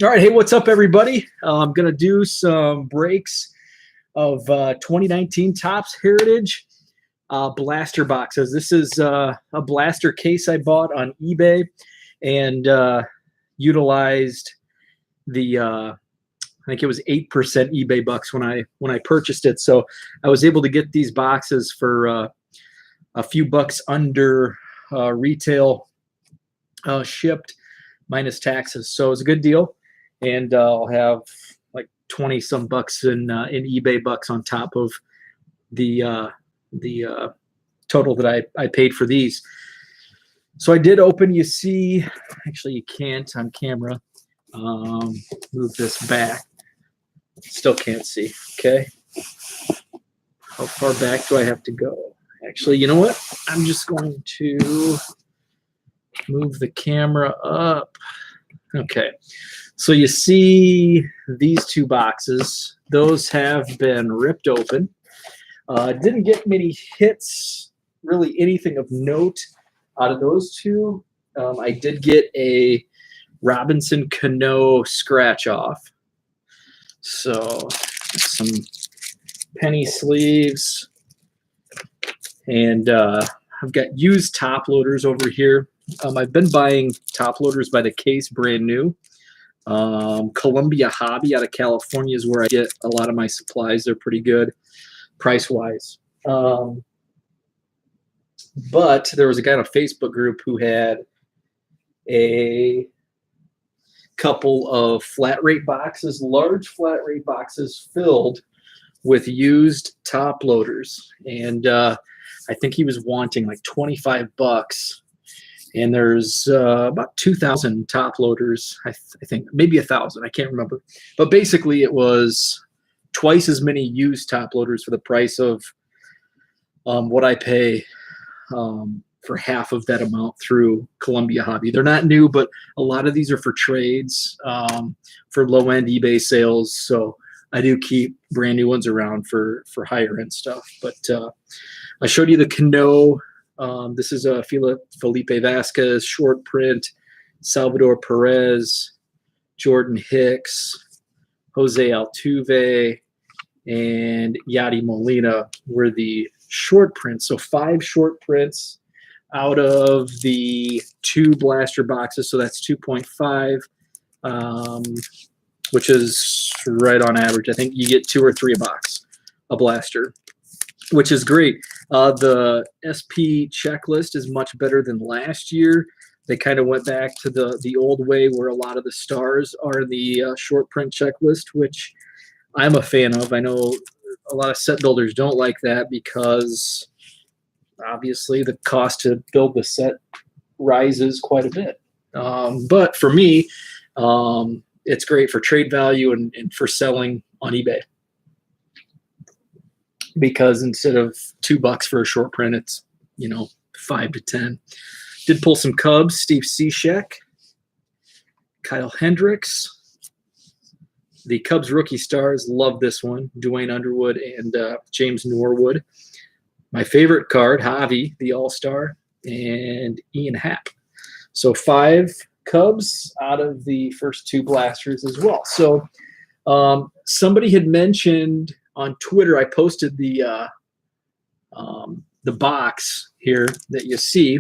All right, hey, what's up, everybody? I'm going to do some breaks of 2019 Topps Heritage blaster boxes. This is a blaster case I bought on eBay and utilized the I think it was 8% eBay bucks when I purchased it. So I was able to get these boxes for a few bucks under retail shipped minus taxes. So it was a good deal. And I'll have like 20 some bucks in eBay bucks on top of the total that I paid for these. So I did open. You see, actually you can't on camera. Move this back. Still can't see. Okay. How far back do I have to go? Actually, you know what? I'm just going to move the camera up. Okay. So you see these two boxes. Those have been ripped open. Didn't get many hits, really anything of note out of those two. I did get a Robinson Cano scratch off. So some penny sleeves. And I've got used top loaders over here. I've been buying top loaders by the case, brand new. Columbia Hobby out of California is where I get a lot of my supplies. They're pretty good price-wise. But there was a guy in a Facebook group who had a couple of flat rate boxes, large flat rate boxes filled with used top loaders. And I think he was wanting like 25 bucks. And there's about 2,000 top loaders, I think, maybe 1,000. I can't remember. But basically, it was twice as many used top loaders for the price of what I pay for half of that amount through Columbia Hobby. They're not new, but a lot of these are for trades, for low-end eBay sales. So I do keep brand new ones around for higher-end stuff. But I showed you the Cano. This is a Felipe Vasquez short print, Salvador Perez, Jordan Hicks, Jose Altuve, and Yadi Molina were the short prints. So 5 short prints out of the 2 blaster boxes. So that's 2.5, which is right on average. I think you get 2 or 3 a box, a blaster, which is great. The SP checklist is much better than last year. They kind of went back to the old way where a lot of the stars are the short print checklist, which I'm a fan of. I know a lot of set builders don't like that because obviously the cost to build the set rises quite a bit. But for me, it's great for trade value and for selling on eBay. Because instead of $2 for a short print, it's 5 to 10. Did pull some Cubs. Steve Cishek, Kyle Hendricks. The Cubs rookie stars love this one. Dwayne Underwood and James Norwood. My favorite card, Javi, the All-Star, and Ian Happ. So 5 Cubs out of the first 2 blasters as well. So somebody had mentioned on Twitter, I posted the box here that you see,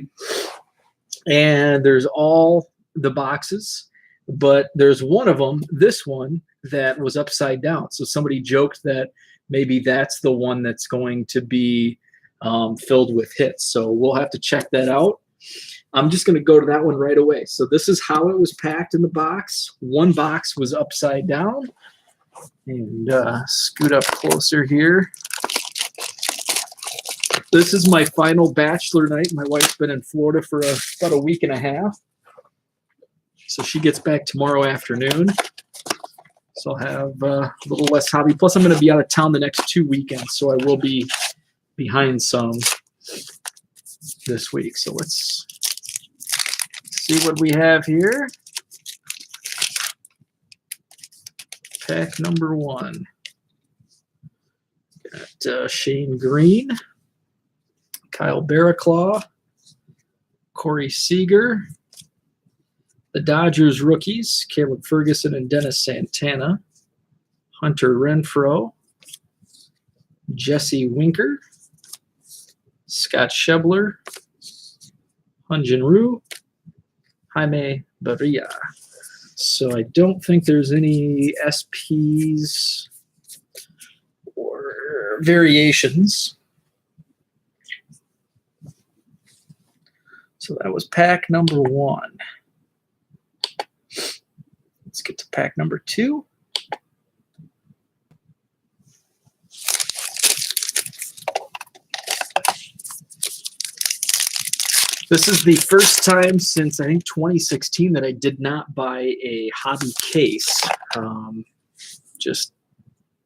and there's all the boxes, but there's one of them, this one, that was upside down. So somebody joked that maybe that's the one that's going to be filled with hits. So we'll have to check that out. I'm just going to go to that one right away. So this is how it was packed in the box. One box was upside down. And scoot up closer here. This is my final bachelor night. My wife's been in Florida for about a week and a half. So she gets back tomorrow afternoon. So I'll have a little less hobby. Plus, I'm going to be out of town the next 2 weekends, so I will be behind some this week. So let's see what we have here. Pack number 1. Got Shane Green, Kyle Barraclough, Corey Seager, the Dodgers rookies, Caleb Ferguson and Dennis Santana, Hunter Renfroe, Jesse Winker, Scott Schebler, Hyun-Jin Ryu, Jaime Barria. So I don't think there's any SPs or variations. So that was pack number 1. Let's get to pack number 2. This is the first time since I think 2016 that I did not buy a hobby case. Just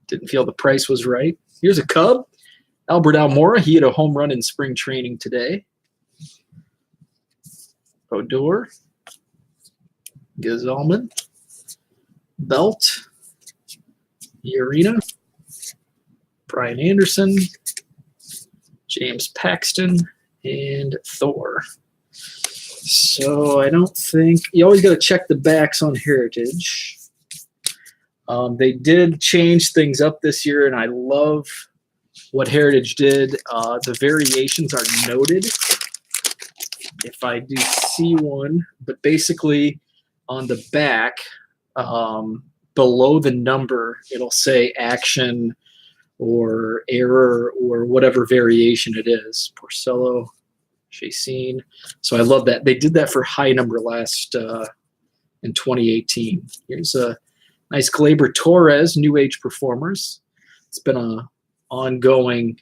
didn't feel the price was right. Here's a Cub, Albert Almora. He had a home run in spring training today. Odor, Gazalman, Belt, Urena, Brian Anderson, James Paxton, and Thor. So I don't think you always got to check the backs on Heritage. They did change things up this year, and I love what Heritage did. The variations are noted. If I do see one, but basically on the back, below the number, it'll say action or error or whatever variation it is. Porcello, Chasine. So I love that. They did that for high number last in 2018. Here's a nice Gleyber Torres, New Age Performers. It's been an ongoing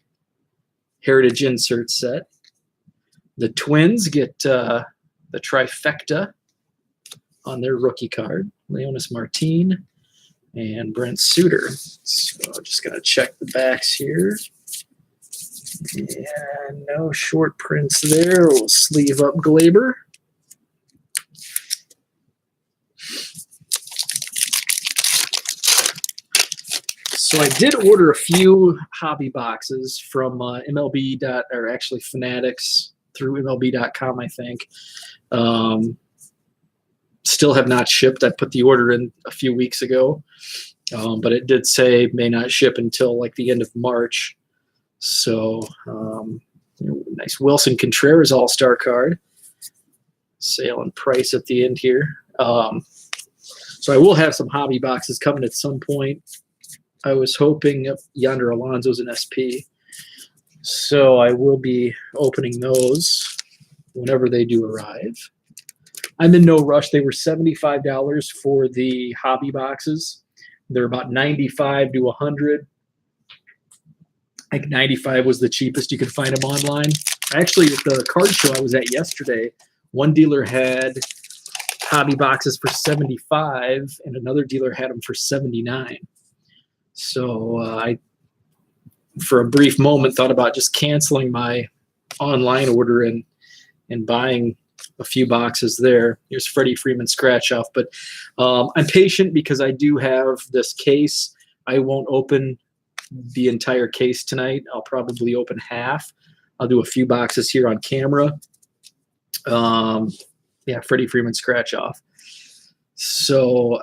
Heritage insert set. The Twins get the trifecta on their rookie card. Leonis Martin and Brent Suter. So I'm just going to check the backs here. Yeah, no short prints there. We'll sleeve up Gleyber. So I did order a few hobby boxes from MLB. Or actually Fanatics through MLB.com, I think. Still have not shipped. I put the order in a few weeks ago, but it did say may not ship until like the end of March. So nice Wilson Contreras All-Star card. Sale and price at the end here. So I will have some hobby boxes coming at some point. I was hoping Yonder Alonso's an SP. So I will be opening those whenever they do arrive. I'm in no rush. They were $75 for the hobby boxes. They're about $95 to $100. I think 95 was the cheapest you could find them online. Actually, at the card show I was at yesterday, one dealer had hobby boxes for $75 and another dealer had them for $79. So I, for a brief moment, thought about just canceling my online order and buying a few boxes there. Here's Freddie Freeman scratch off, but I'm patient because I do have this case. I won't open the entire case tonight. I'll probably open half. I'll do a few boxes here on camera. Yeah, Freddie Freeman scratch off. So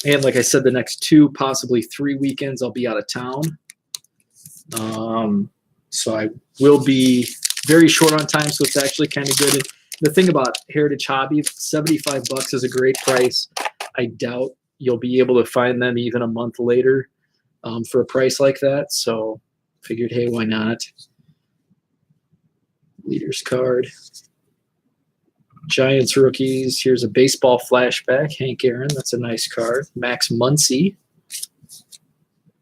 and like I said, the next 2, possibly 3 weekends, I'll be out of town. So I will be very short on time, so it's actually kind of good. And the thing about Heritage Hobby, $75 is a great price. I doubt you'll be able to find them even a month later for a price like that. So figured, hey, why not? Leaders card. Giants rookies. Here's a baseball flashback. Hank Aaron. That's a nice card. Max Muncy.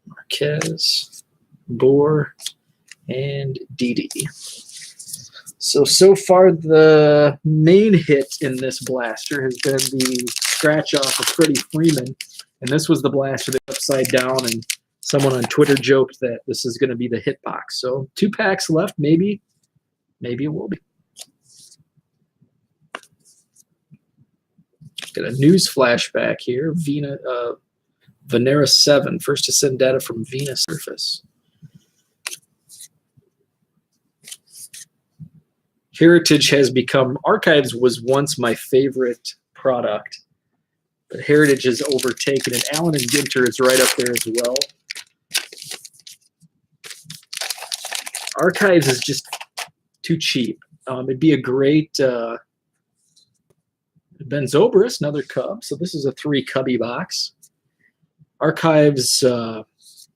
Marquez. Bohr. And Didi. So far, the main hit in this blaster has been the scratch off of Freddie Freeman. And this was the blaster that's upside down. And someone on Twitter joked that this is going to be the hit box. So 2 packs left. Maybe it will be. Got a news flashback here. Venera 7, first to send data from Venus surface. Heritage has become, Archives was once my favorite product, but Heritage has overtaken it. Allen and Ginter is right up there as well. Archives is just too cheap. It'd be a great Ben Zobrist, another Cub. So this is a 3 Cubby box. Archives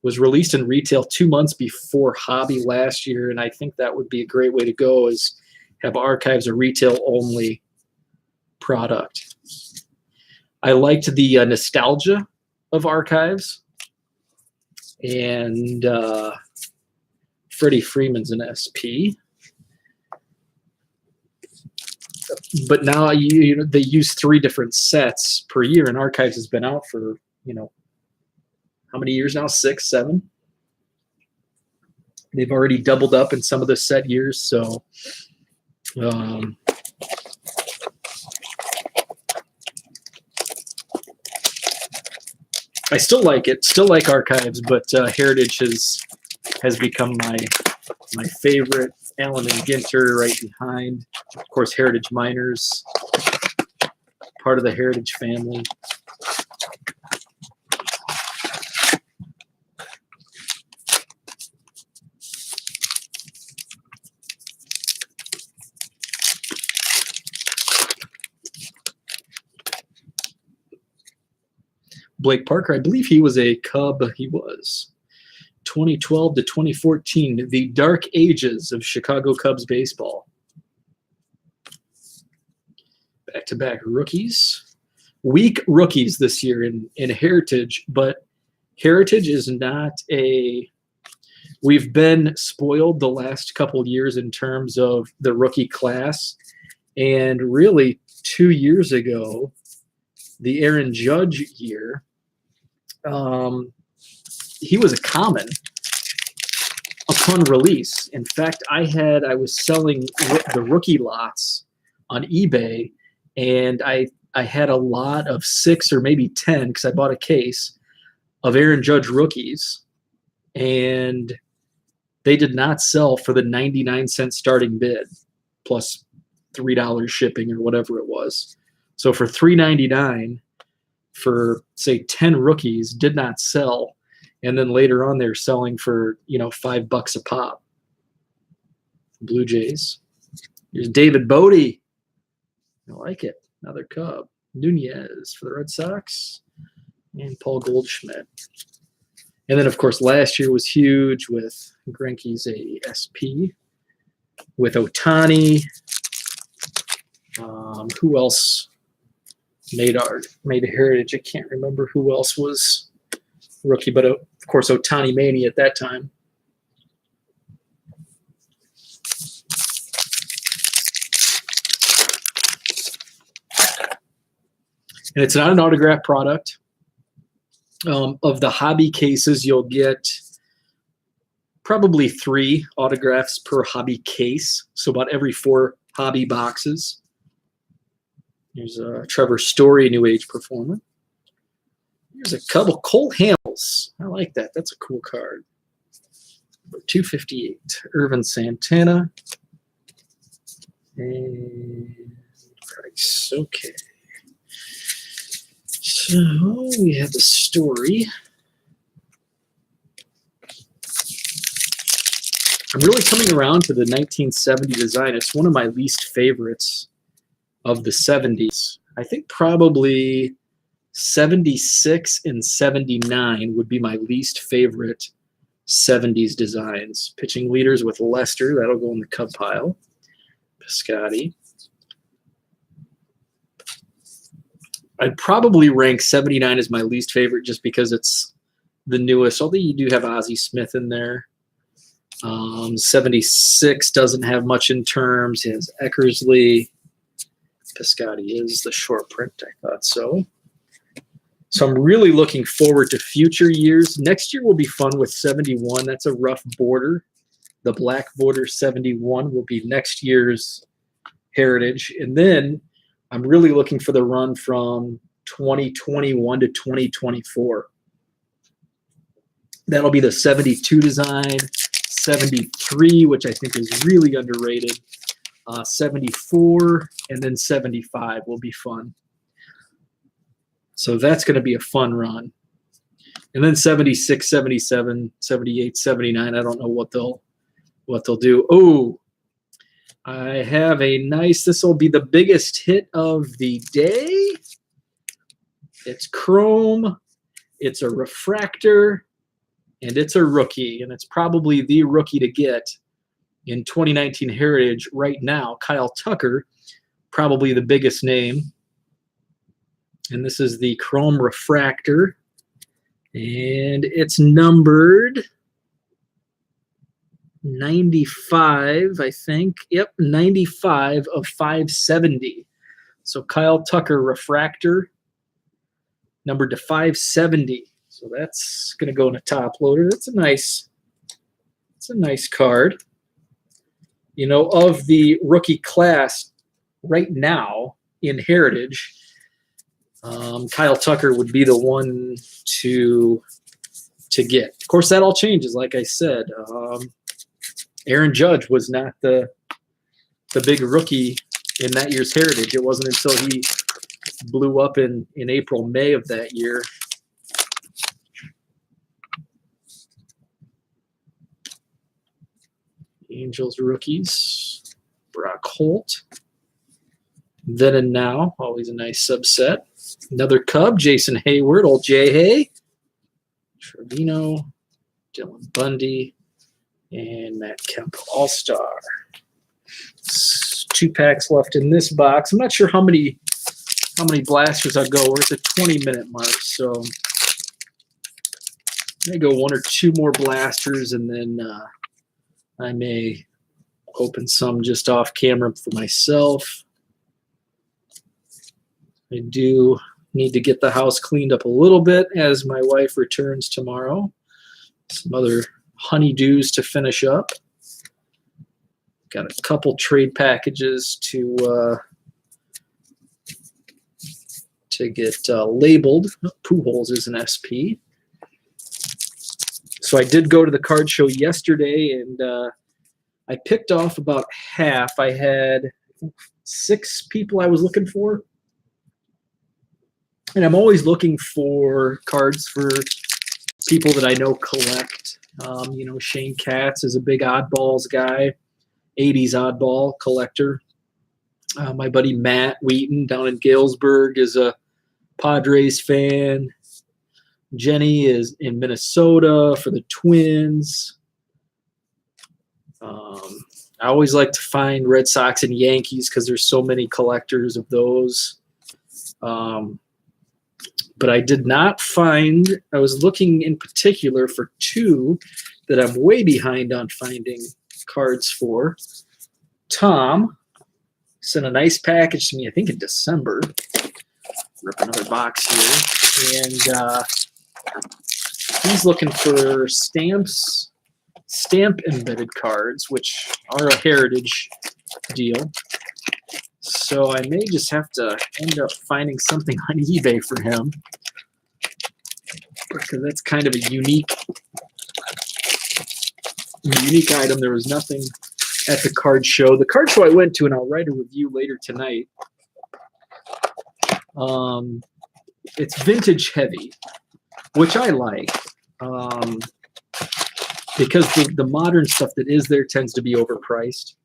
was released in retail 2 months before Hobby last year, and I think that would be a great way to go, is have Archives a retail-only product. I liked the nostalgia of Archives, and Freddie Freeman's an SP. But now they use 3 different sets per year, and Archives has been out for, how many years now? 6, 7? They've already doubled up in some of the set years, so I still like it. Still like Archives, but Heritage has become my favorite. Allen and Ginter right behind. Of course, Heritage Miners, part of the Heritage family. Blake Parker, I believe he was a Cub. He was 2012 to 2014, the dark ages of Chicago Cubs baseball. Back-to-back rookies. Weak rookies this year in Heritage, but Heritage is not a... We've been spoiled the last couple years in terms of the rookie class, and really 2 years ago, the Aaron Judge year, he was a common upon release. In fact, I was selling the rookie lots on eBay, and I had a lot of 6 or maybe 10, because I bought a case of Aaron Judge rookies, and they did not sell for the 99-cent starting bid plus $3 shipping or whatever it was. So for $3.99 for, say, 10 rookies did not sell. And then later on, they're selling for, $5 a pop. Blue Jays. Here's David Bodie. I like it. Another Cub. Nunez for the Red Sox. And Paul Goldschmidt. And then, of course, last year was huge with Greinke's a SP. With Ohtani. Who else made a Heritage? I can't remember who else was rookie, but of course Ohtani Mania at that time. And it's not an autograph product. Of the hobby cases, you'll get probably 3 autographs per hobby case, so about every 4 hobby boxes. Here's Trevor Story, New Age Performer. Here's a couple. Cole Hamels. I like that. That's a cool card. Number 258. Irvin Santana. And Price. Okay. So we have the Story. I'm really coming around to the 1970 design. It's one of my least favorites of the 70s. I think probably 76 and 79 would be my least favorite 70s designs. Pitching leaders with Lester, that'll go in the Cub pile. Piscotty. I'd probably rank 79 as my least favorite just because it's the newest, although you do have Ozzie Smith in there. 76 doesn't have much in terms. It has Eckersley. Piscotty is the short print. I thought so. So I'm really looking forward to future years. Next year will be fun with 71. That's a rough border. The black border 71 will be next year's Heritage. And then I'm really looking for the run from 2021 to 2024. That'll be the 72 design, 73, which I think is really underrated, 74, and then 75 will be fun. So that's going to be a fun run. And then 76, 77, 78, 79, I don't know what they'll do. Oh, I have a nice, this will be the biggest hit of the day. It's chrome, it's a refractor, and it's a rookie. And it's probably the rookie to get in 2019 Heritage right now. Kyle Tucker, probably the biggest name. And this is the chrome refractor. And it's numbered 95, I think. Yep, 95 of 570. So Kyle Tucker refractor, numbered to 570. So that's going to go in a top loader. That's a nice card. You know, of the rookie class right now in Heritage, Kyle Tucker would be the one to get. Of course, that all changes. Like I said, Aaron Judge was not the big rookie in that year's Heritage. It wasn't until he blew up in April, May of that year. Angels rookies, Brock Holt. Then and Now, always a nice subset. Another Cub, Jason Hayward, old J. Hay. Trevino, Dylan Bundy, and Matt Kemp, All-Star. 2 packs left in this box. I'm not sure how many blasters I'll go. We're at the 20-minute mark, so I may go 1 or 2 more blasters, and then I may open some just off camera for myself. I do need to get the house cleaned up a little bit as my wife returns tomorrow. Some other honeydews to finish up. Got a couple trade packages to get labeled. Pujols is an SP. So I did go to the card show yesterday, and I picked off about half. I had 6 people I was looking for. And I'm always looking for cards for people that I know collect. You know, Shane Katz is a big oddballs guy, 80s oddball collector. My buddy Matt Wheaton down in Galesburg is a Padres fan. Jenny is in Minnesota for the Twins. I always like to find Red Sox and Yankees because there's so many collectors of those. But I did not find, I was looking in particular for 2 that I'm way behind on finding cards for. Tom sent a nice package to me, I think in December. Rip another box here. And he's looking for stamp embedded cards, which are a Heritage deal. So I may just have to end up finding something on eBay for him, because that's kind of a unique item. There was nothing at the card show. The card show I went to, and I'll write a review later tonight. It's vintage heavy, which I like, because the modern stuff that is there tends to be overpriced.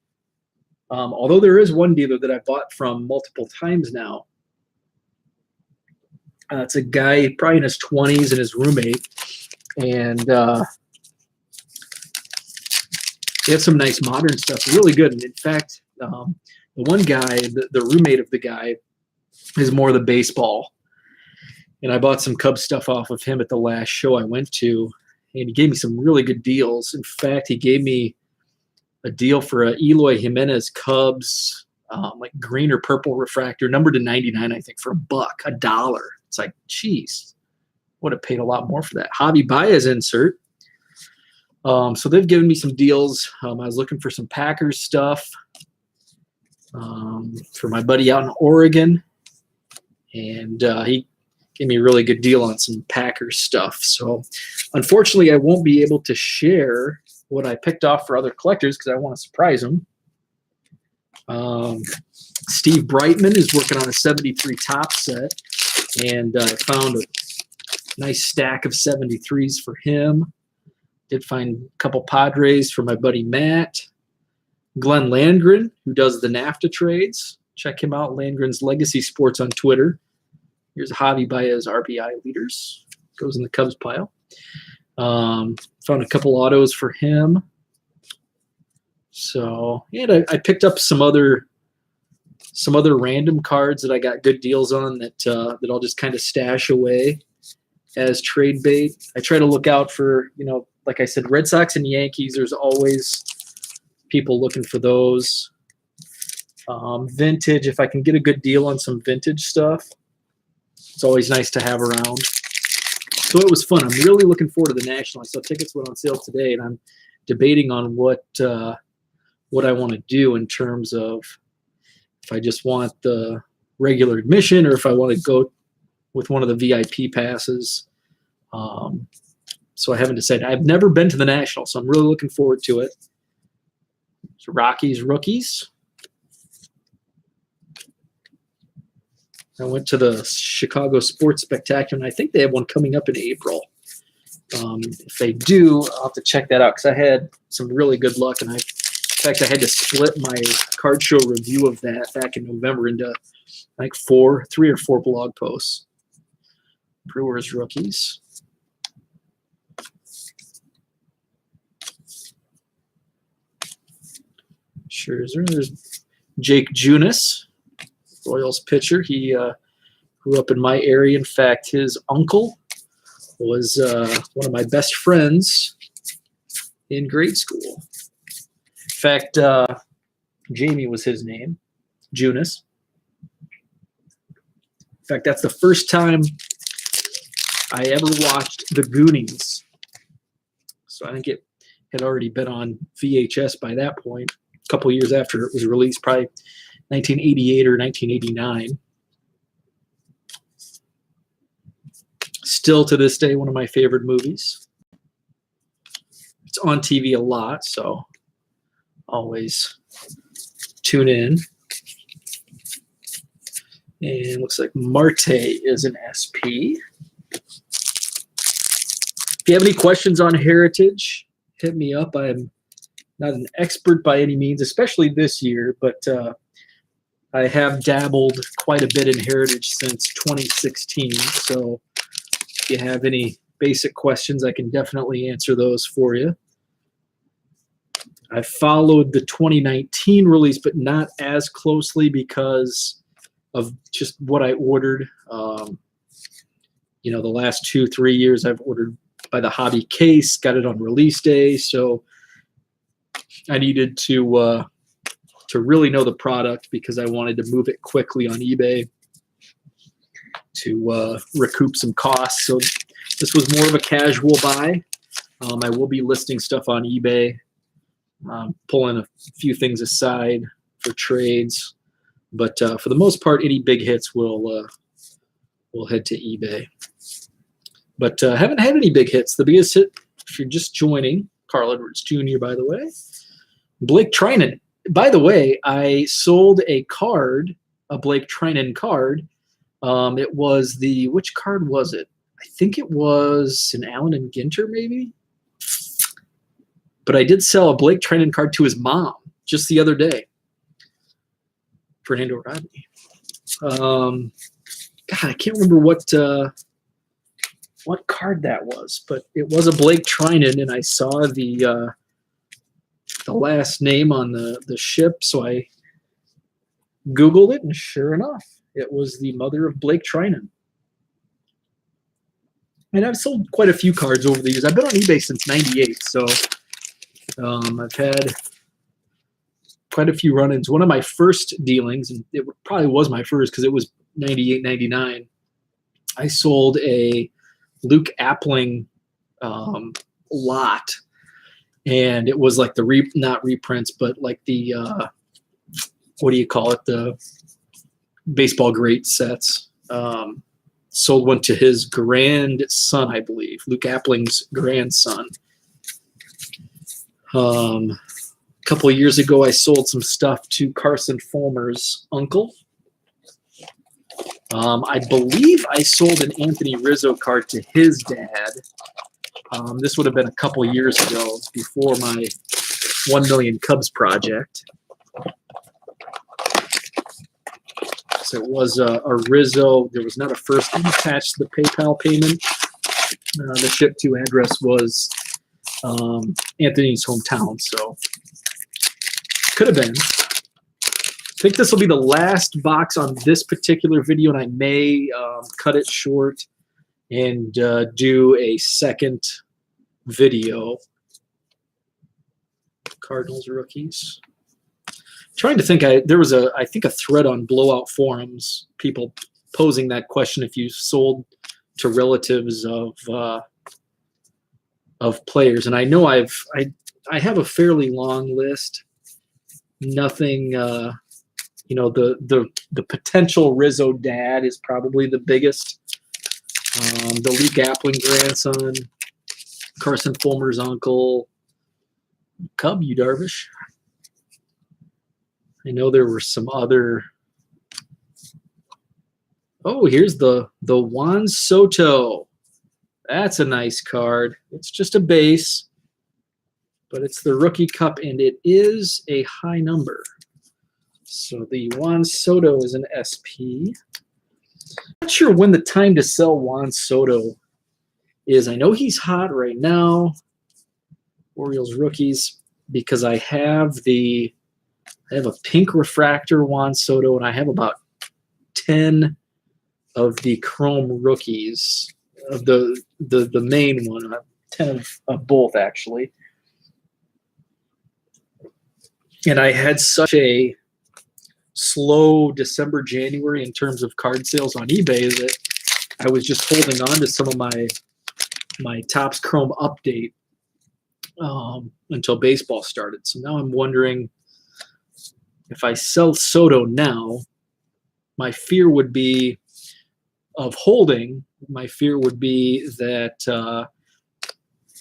Although there is one dealer that I bought from multiple times now It's a guy probably in his 20s and his roommate. And they have some nice modern stuff, really good. And in fact, the one guy, the roommate of the guy, is more the baseball. And I bought some Cubs stuff off of him at the last show I went to, and he gave me some really good deals. In fact, he gave me a deal for a Eloy Jimenez Cubs, like green or purple refractor, numbered to 99, I think, for $1. It's like, geez, would have paid a lot more for that. Javi Baez insert. So they've given me some deals. I was looking for some Packers stuff for my buddy out in Oregon, and he gave me a really good deal on some Packers stuff. So unfortunately, I won't be able to share what I picked off for other collectors because I want to surprise them. Steve Brightman is working on a 73 top set, and I found a nice stack of 73s for him. Did find a couple Padres for my buddy Matt. Glenn Landgren, who does the NAFTA trades. Check him out, Landgren's Legacy Sports on Twitter. Here's Javi Baez RBI leaders. Goes in the Cubs pile. Found a couple autos for him. So, and I picked up some other random cards that I got good deals on that I'll just kind of stash away as trade bait. I try to look out for, like I said, Red Sox and Yankees. There's always people looking for those. Vintage, if I can get a good deal on some vintage stuff, it's always nice to have around. So it was fun. I'm really looking forward to the National. I saw tickets went on sale today, and I'm debating on what I want to do in terms of if I just want the regular admission or if I want to go with one of the VIP passes. So I haven't decided. I've never been to the National, so I'm really looking forward to it. So Rockies rookies. I went to the Chicago Sports Spectacular, and I think they have one coming up in April. If they do, I'll have to check that out because I had some really good luck, and in fact, I had to split my card show review of that back in November into like 3 or 4 blog posts. Brewers rookies. Scherzer. There's Jake Junis, Royals pitcher. He grew up in my area. In fact, his uncle was one of my best friends in grade school. In fact, Jamie was his name, Junis. In fact, that's the first time I ever watched The Goonies. So I think it had already been on VHS by that point, a couple years after it was released, probably 1988 or 1989. Still to this day, one of my favorite movies. It's on TV a lot, so always tune in. And looks like Marte is an SP. If you have any questions on Heritage, hit me up. I'm not an expert by any means, especially this year, but I have dabbled quite a bit in Heritage since 2016. So if you have any basic questions, I can definitely answer those for you. I followed the 2019 release, but not as closely because of just what I ordered. The last 2-3 years I've ordered by the hobby case, got it on release day. So I needed to really know the product because I wanted to move it quickly on eBay to recoup some costs. So this was more of a casual buy. I will be listing stuff on eBay, pulling a few things aside for trades. But for the most part, any big hits will head to eBay. But haven't had any big hits. The biggest hit, if you're just joining, Carl Edwards Jr., by the way, Blake Treinen. By the way, I sold a Blake Treinen card. It was which card was it? I think it was an Allen and Ginter, maybe. But I did sell a Blake Treinen card to his mom just the other day. Fernando Rodney. God, I can't remember what card that was, but it was a Blake Trinan, and I saw the last name on the ship, so I Googled it, and sure enough, it was the mother of Blake Trinan. And I've sold quite a few cards over the years. I've been on eBay since '98, so I've had quite a few run-ins. One of my first dealings, and it probably was my first because it was '98, '99. I sold a Luke Appling lot, and it was like the not reprints, but like the what do you call it? The baseball great sets. Sold one to his grandson, I believe, Luke Appling's grandson. A couple of years ago, I sold some stuff to Carson Fulmer's uncle. I believe I sold an Anthony Rizzo card to his dad. This would have been a couple of years ago, before my 1 Million Cubs project. So it was a Rizzo. There was not a first name attached to the PayPal payment. The ship to address was Anthony's hometown, so could have been. I think this will be the last box on this particular video, and I may cut it short and do a second video. Cardinals rookies. Trying to think, there was I think a thread on Blowout forums, people posing that question: if you sold to relatives of players, and I know I have a fairly long list. Nothing, the potential Rizzo dad is probably the biggest. The Luke Appling grandson, Carson Fulmer's uncle, Cub, you Darvish. I know there were some other. Oh, here's the Juan Soto. That's a nice card. It's just a base, but it's the Rookie Cup, and it is a high number. So the Juan Soto is an SP. Not sure when the time to sell Juan Soto is. I know he's hot right now. Orioles rookies, because I have a pink refractor Juan Soto, and I have about 10 of the chrome rookies of the main one. 10 of both, actually. And I had such a slow December, January in terms of card sales on eBay that I was just holding on to some of my Topps Chrome update until baseball started. So now I'm wondering, if I sell Soto now, my fear would be of holding. My fear would be that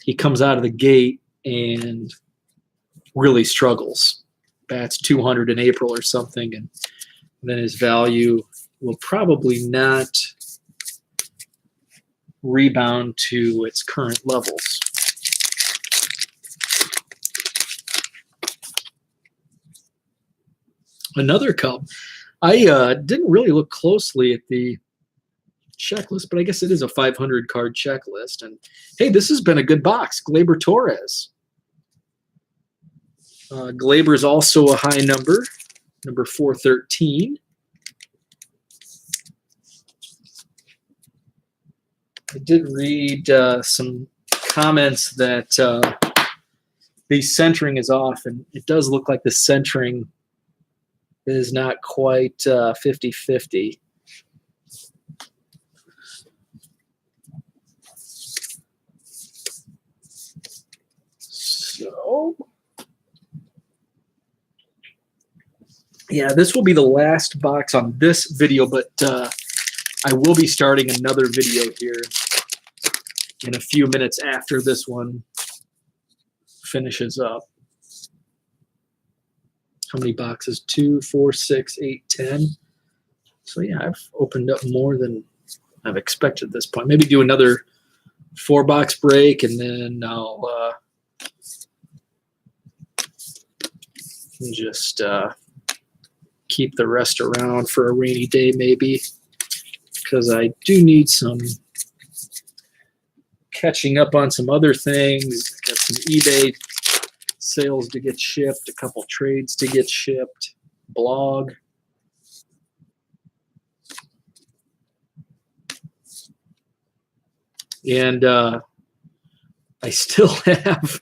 he comes out of the gate and really struggles. Bats 200 in April or something, and then his value will probably not rebound to its current levels. Another Cub. I didn't really look closely at the checklist, but I guess it is a 500 card checklist. And hey, this has been a good box. Gleyber Torres. Gleyber is also a high number 413. I did read some comments that the centering is off, and it does look like the centering is not quite 50-50. So, yeah, this will be the last box on this video, but I will be starting another video here in a few minutes after this one finishes up. How many boxes? 2, 4, 6, 8, 10. So yeah, I've opened up more than I've expected at this point. Maybe do another 4-box break, and then I'll just keep the rest around for a rainy day, maybe, because I do need some catching up on some other things. Got some eBay sales to get shipped, a couple trades to get shipped, blog. And I still have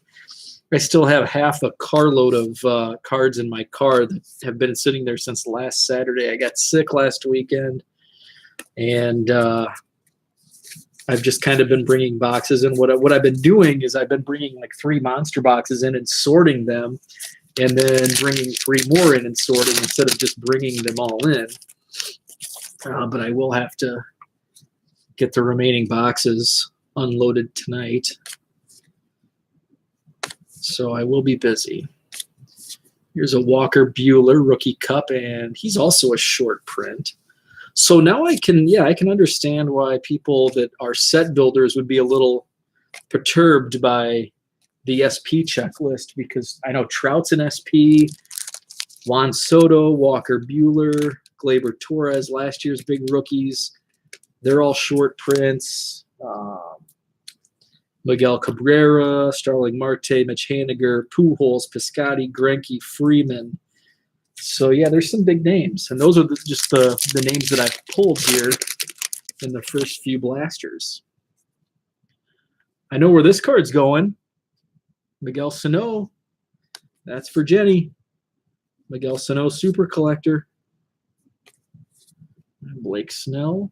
half a carload of cards in my car that have been sitting there since last Saturday. I got sick last weekend, and I've just kind of been bringing boxes in. What I've been doing is I've been bringing like 3 monster boxes in and sorting them, and then bringing 3 more in and sorting instead of just bringing them all in. But I will have to get the remaining boxes unloaded tonight. So I will be busy. Here's a Walker Buehler rookie cup, and he's also a short print. So now I can understand why people that are set builders would be a little perturbed by the SP checklist, because I know Trout's an SP, Juan Soto, Walker Buehler, Gleyber Torres, last year's big rookies. They're all short prints. Miguel Cabrera, Starling Marte, Mitch Haniger, Pujols, Piscotty, Greinke, Freeman. So yeah, there's some big names, and those are just the names that I've pulled here in the first few blasters. I know where this card's going. Miguel Sano. That's for Jenny. Miguel Sano, Super Collector. Blake Snell.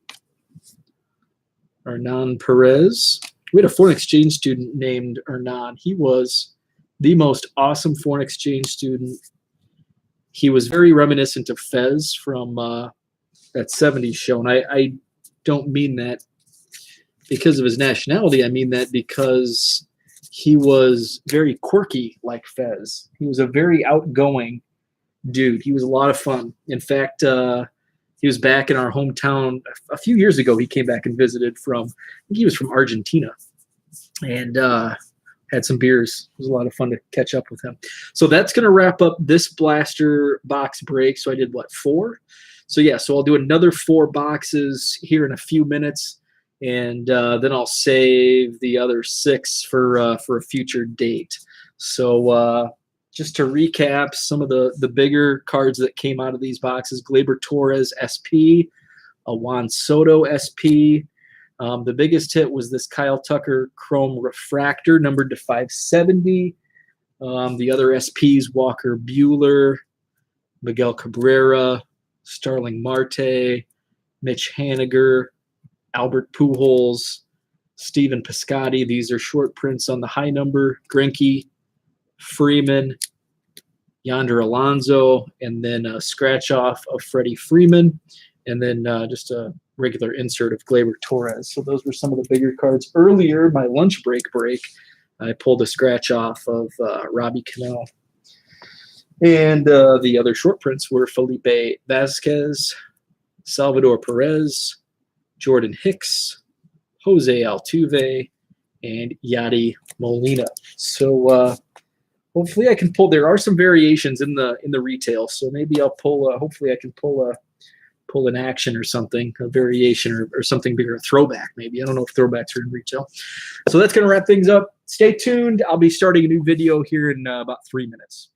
Hernan Perez. We had a foreign exchange student named Hernan. He was the most awesome foreign exchange student. He was very reminiscent of Fez from that 70s show. And I don't mean that because of his nationality. I mean that because he was very quirky like Fez. He was a very outgoing dude. He was a lot of fun. In fact, he was back in our hometown a few years ago. He came back and visited from, I think he was from Argentina, and had some beers. It was a lot of fun to catch up with him. So that's going to wrap up this blaster box break. So I did, what, 4? So yeah, so I'll do another 4 boxes here in a few minutes, and then I'll save the other 6 for a future date. So just to recap some of the bigger cards that came out of these boxes: Gleyber Torres SP, a Juan Soto SP. The biggest hit was this Kyle Tucker Chrome Refractor, numbered to 570. The other SPs: Walker Buehler, Miguel Cabrera, Starling Marte, Mitch Haniger, Albert Pujols, Steven Piscotty. These are short prints on the high number: Greinke, Freeman, Yonder Alonso, and then a scratch off of Freddie Freeman, and then just a regular insert of Gleyber Torres. So those were some of the bigger cards. Earlier, my lunch break, I pulled a scratch off of Robbie Cano. And the other short prints were Felipe Vasquez, Salvador Perez, Jordan Hicks, Jose Altuve, and Yadi Molina. So hopefully I can pull. There are some variations in the retail, so maybe I'll pull. Hopefully I can pull an action or something, a variation or something bigger, a throwback maybe. I don't know if throwbacks are in retail. So that's going to wrap things up. Stay tuned. I'll be starting a new video here in about 3 minutes.